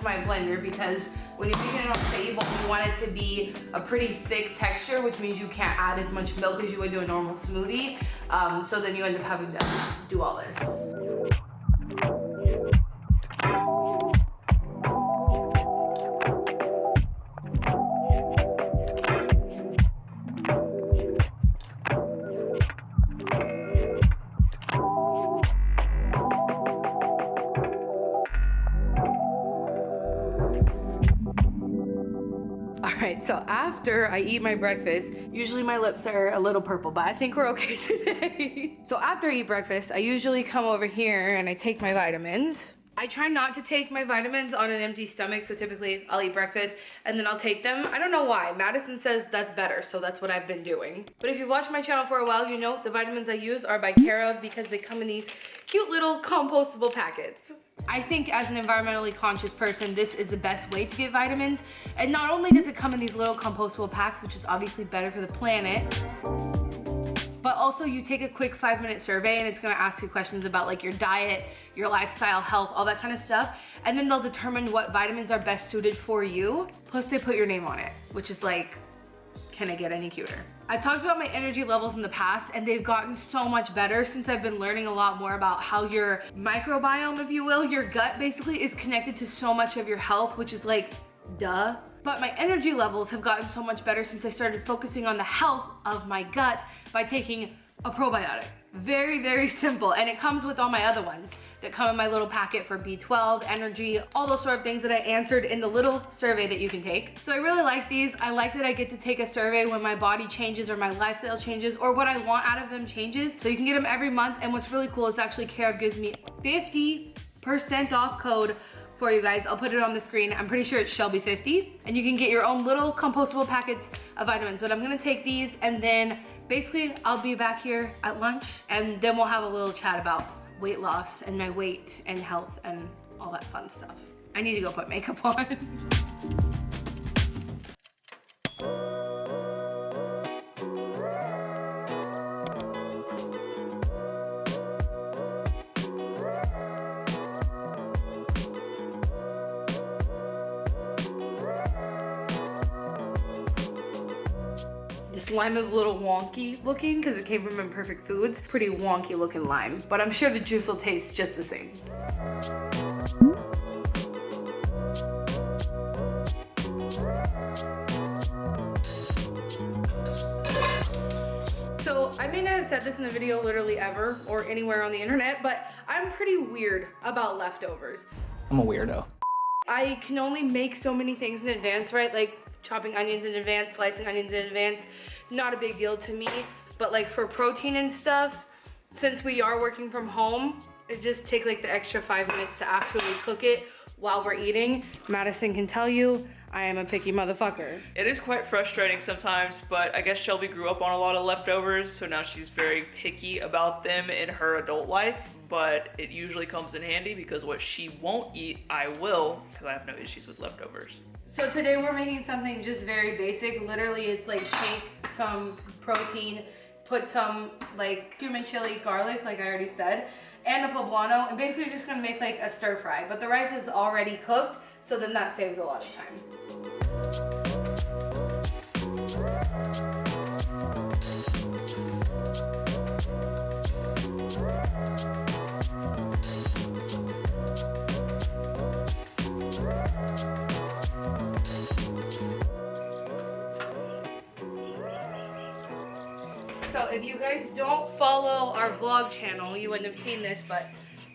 with my blender because when you're making it on a table, you want it to be a pretty thick texture, which means you can't add as much milk as you would do a normal smoothie. So then you end up having to do all this. Alright, so after I eat my breakfast, usually my lips are a little purple, but I think we're okay today. So after I eat breakfast, I usually come over here and I take my vitamins. I try not to take my vitamins on an empty stomach, so typically I'll eat breakfast and then I'll take them. I don't know why. Madison says that's better, so that's what I've been doing. But if you've watched my channel for a while, you know the vitamins I use are by Care of because they come in these cute little compostable packets. I think as an environmentally conscious person, this is the best way to get vitamins. And not only does it come in these little compostable packs, which is obviously better for the planet, but also you take a quick 5-minute survey and it's gonna ask you questions about like your diet, your lifestyle, health, all that kind of stuff. And then they'll determine what vitamins are best suited for you. Plus they put your name on it, which is like, can it get any cuter? I talked about my energy levels in the past and they've gotten so much better since I've been learning a lot more about how your microbiome, if you will, your gut basically is connected to so much of your health, which is like, duh. But my energy levels have gotten so much better since I started focusing on the health of my gut by taking a probiotic. Very, very simple. And it comes with all my other ones that come in my little packet for B12, energy, all those sort of things that I answered in the little survey that you can take. So I really like these. I like that I get to take a survey when my body changes or my lifestyle changes or what I want out of them changes. So you can get them every month. And what's really cool is actually Care of gives me 50% off code for you guys. I'll put it on the screen. I'm pretty sure it's Shelbi50. And you can get your own little compostable packets of vitamins. But I'm gonna take these and then basically I'll be back here at lunch and then we'll have a little chat about weight loss and my weight and health and all that fun stuff. I need to go put makeup on. This lime is a little wonky looking because it came from Imperfect Foods. Pretty wonky looking lime, but I'm sure the juice will taste just the same. So I may not have said this in a video literally ever or anywhere on the internet, but I'm pretty weird about leftovers. I'm a weirdo. I can only make so many things in advance, right? Like chopping onions in advance, slicing onions in advance, not a big deal to me. But like for protein and stuff, since we are working from home, it just takes like the extra 5 minutes to actually cook it while we're eating. Madison can tell you, I am a picky motherfucker. It is quite frustrating sometimes, but I guess Shelby grew up on a lot of leftovers, so now she's very picky about them in her adult life, but it usually comes in handy because what she won't eat, I will, because I have no issues with leftovers. So today we're making something just very basic. Literally it's like take some protein, put some like cumin, chili, garlic, like I already said, and a poblano, and basically you're just gonna make like a stir fry. But the rice is already cooked, so then that saves a lot of time. So if you guys don't follow our vlog channel, you wouldn't have seen this, but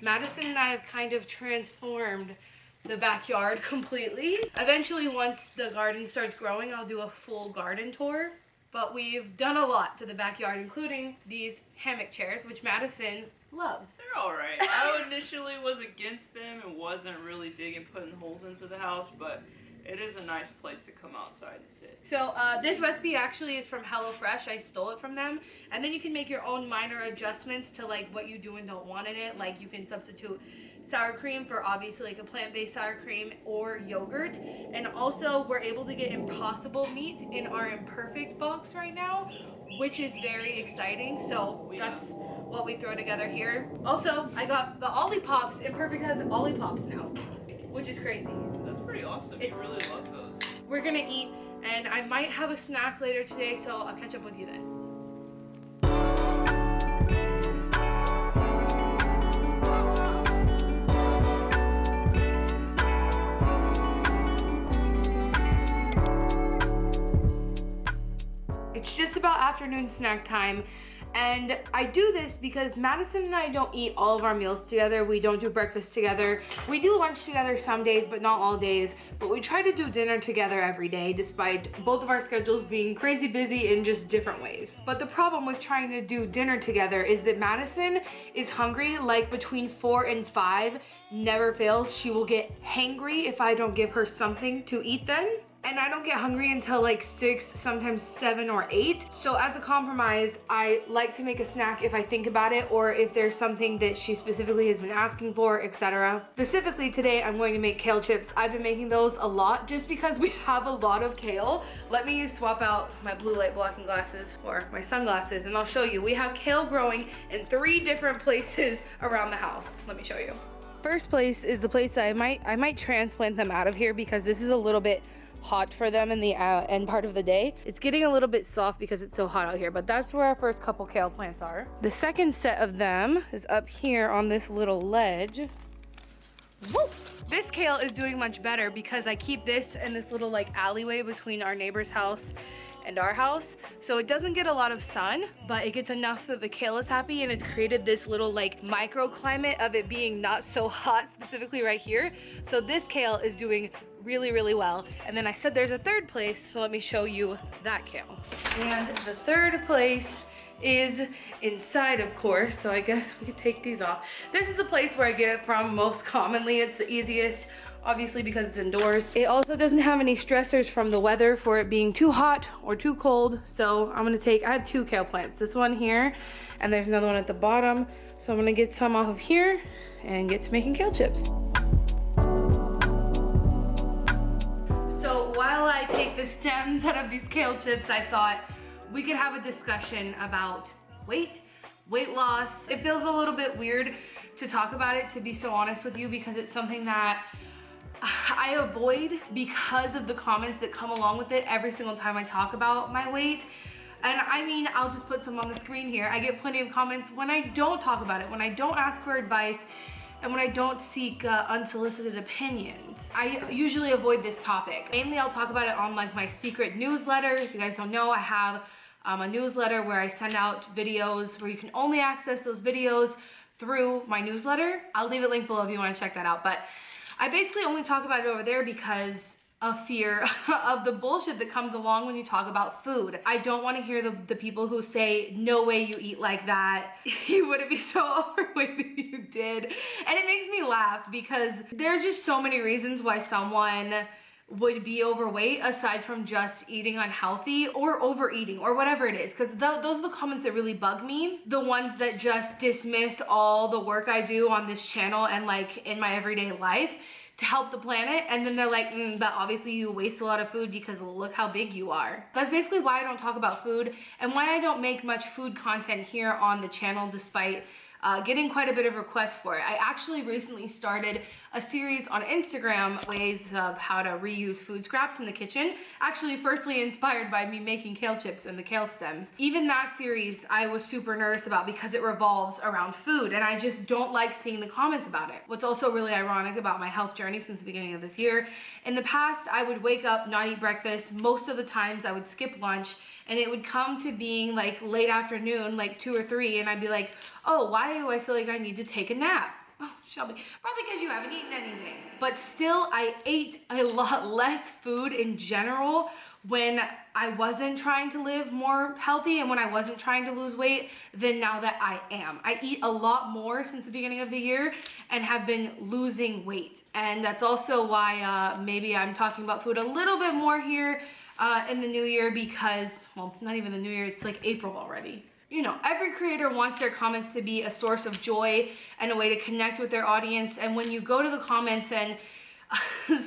Madison and I have kind of transformed the backyard completely. Eventually, once the garden starts growing, I'll do a full garden tour. But we've done a lot to the backyard, including these hammock chairs, which Madison loves. They're all right. I initially was against them and wasn't really digging putting holes into the house, but it is a nice place to come outside and sit. So this recipe actually is from HelloFresh. I stole it from them. And then you can make your own minor adjustments to like what you do and don't want in it. Like you can substitute sour cream for obviously like a plant-based sour cream or yogurt. And also we're able to get Impossible meat in our Imperfect box right now, which is very exciting. So that's what we throw together here. Also, I got the Ollie Pops. Imperfect has Ollie Pops now, which is crazy. That's awesome. You really love those. We're gonna eat, and I might have a snack later today, so I'll catch up with you then. It's just about afternoon snack time, and I do this because Madison and I don't eat all of our meals together. We don't do breakfast together. We do lunch together some days, but not all days. But we try to do dinner together every day, despite both of our schedules being crazy busy in just different ways. But the problem with trying to do dinner together is that Madison is hungry like between 4 and 5, never fails. She will get hangry if I don't give her something to eat then. And I don't get hungry until like 6, sometimes 7 or 8. So as a compromise, I like to make a snack if I think about it, or if there's something that she specifically has been asking for, etc. Specifically today, I'm going to make kale chips. I've been making those a lot just because we have a lot of kale. Let me swap out my blue light blocking glasses for my sunglasses, and I'll show you. We have kale growing in 3 different places around the house. Let me show you. First place is the place that I might transplant them out of here because this is a little bit hot for them in the end part of the day. It's getting a little bit soft because it's so hot out here, but that's where our first couple kale plants are. The second set of them is up here on this little ledge. Woo! This kale is doing much better because I keep this in this little like alleyway between our neighbor's house and our house, so it doesn't get a lot of sun, but it gets enough that the kale is happy, and it's created this little like microclimate of it being not so hot, specifically right here. So this kale is doing really, really well. And then I said there's a third place, so let me show you that kale. And the third place is inside, of course, so I guess we could take these off. This is the place where I get it from most commonly. It's the easiest, obviously, because it's indoors. It also doesn't have any stressors from the weather for it being too hot or too cold. So I'm gonna I have 2 kale plants, this one here, and there's another one at the bottom. So I'm gonna get some off of here and get to making kale chips. So while I take the stems out of these kale chips, I thought we could have a discussion about weight loss. It feels a little bit weird to talk about it, to be so honest with you, because it's something that I avoid because of the comments that come along with it every single time I talk about my weight. And I mean, I'll just put some on the screen here. I get plenty of comments when I don't talk about it, when I don't ask for advice, and when I don't seek unsolicited opinions. I usually avoid this topic. Mainly I'll talk about it on like my secret newsletter. If you guys don't know, I have a newsletter where I send out videos where you can only access those videos through my newsletter. I'll leave a link below if you want to check that out. But I basically only talk about it over there because of fear of the bullshit that comes along when you talk about food. I don't want to hear the people who say, no way you eat like that. You wouldn't be so overweight if you did. And it makes me laugh because there are just so many reasons why someone would be overweight aside from just eating unhealthy or overeating or whatever it is, because those are the comments that really bug me. The ones that just dismiss all the work I do on this channel and like in my everyday life to help the planet, and then they're like, but obviously you waste a lot of food because look how big you are. That's basically why I don't talk about food and why I don't make much food content here on the channel, despite getting quite a bit of requests for it. I actually recently started a series on Instagram, ways of how to reuse food scraps in the kitchen. Actually, firstly inspired by me making kale chips and the kale stems. Even that series I was super nervous about because it revolves around food, and I just don't like seeing the comments about it. What's also really ironic about my health journey since the beginning of this year, in the past I would wake up, not eat breakfast. Most of the times I would skip lunch, and it would come to being like late afternoon, like 2 or 3, and I'd be like, oh, why do I feel like I need to take a nap? Oh, Shelby, probably because you haven't eaten anything. But still, I ate a lot less food in general when I wasn't trying to live more healthy and when I wasn't trying to lose weight than now that I am. I eat a lot more since the beginning of the year and have been losing weight. And that's also why maybe I'm talking about food a little bit more here in the new year, because, well, not even the new year, it's like April already. You know, every creator wants their comments to be a source of joy and a way to connect with their audience. And when you go to the comments and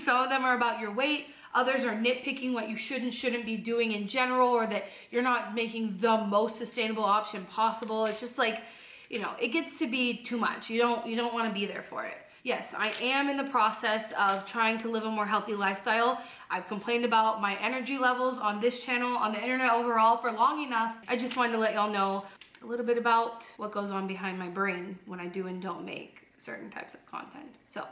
some of them are about your weight, others are nitpicking what you shouldn't be doing in general, or that you're not making the most sustainable option possible. It's just like, you know, it gets to be too much. You don't want to be there for it. Yes, I am in the process of trying to live a more healthy lifestyle. I've complained about my energy levels on this channel, on the internet overall for long enough. I just wanted to let y'all know a little bit about what goes on behind my brain when I do and don't make certain types of content. So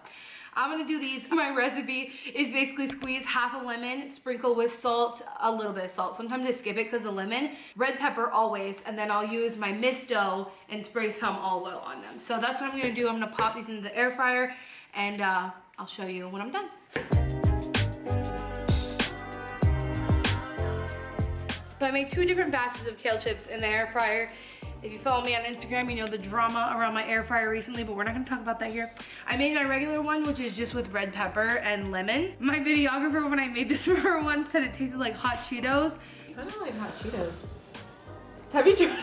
I'm gonna do these. My recipe is basically squeeze half a lemon, sprinkle with salt, a little bit of salt. Sometimes I skip it because of lemon. Red pepper always, and then I'll use my misto and spray some olive oil on them. So that's what I'm gonna do. I'm gonna pop these into the air fryer and I'll show you when I'm done. So I made 2 different batches of kale chips in the air fryer. If you follow me on Instagram, you know the drama around my air fryer recently, but we're not gonna talk about that here. I made my regular one, which is just with red pepper and lemon. My videographer, when I made this for her once, said it tasted like hot Cheetos. I don't like hot Cheetos. Have you tried?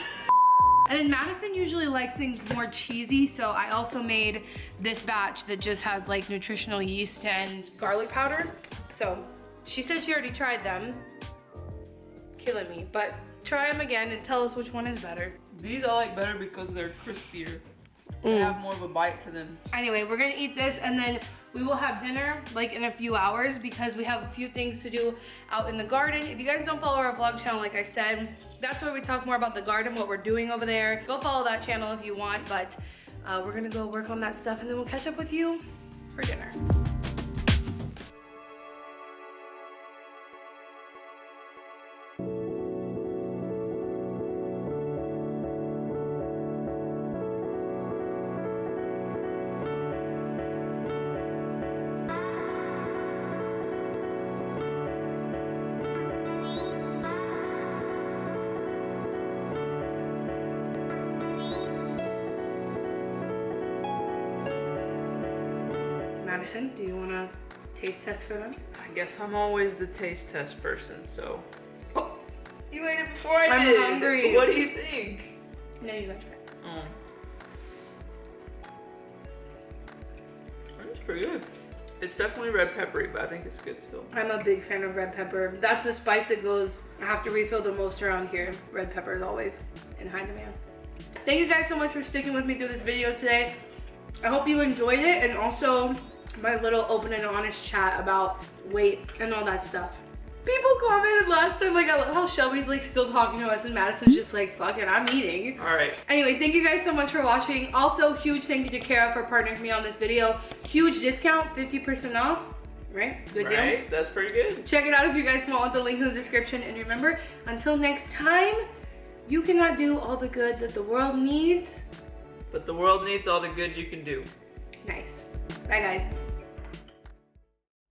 And then Madison usually likes things more cheesy, so I also made this batch that just has like nutritional yeast and garlic powder. So she said she already tried them. Killing me, but try them again and tell us which one is better. These I like better because they're crispier. They have more of a bite to them. Anyway, we're gonna eat this and then we will have dinner like in a few hours because we have a few things to do out in the garden. If you guys don't follow our vlog channel, like I said, that's where we talk more about the garden, what we're doing over there. Go follow that channel if you want, but we're gonna go work on that stuff and then we'll catch up with you for dinner. Madison, do you want to taste test for them? I guess I'm always the taste test person, so. Oh, You ate it before I I'm did. hungry. What do you think? No, you got to try it. It's pretty good. It's definitely red peppery, but I think it's good still. I'm a big fan of red pepper. That's the spice that goes, I have to refill the most around here. Red pepper is always in high demand. Thank you guys so much for sticking with me through this video today. I hope you enjoyed it and also my little open and honest chat about weight and all that stuff. People commented last time, like, I love how Shelby's like still talking to us and Madison's just like, fuck it, I'm eating. All right. Anyway, thank you guys so much for watching. Also, huge thank you to Kara for partnering with me on this video. Huge discount, 50% off, right? Good deal. Right, that's pretty good. Check it out if you guys want the links in the description. And remember, until next time, you cannot do all the good that the world needs. But the world needs all the good you can do. Nice. Bye, guys.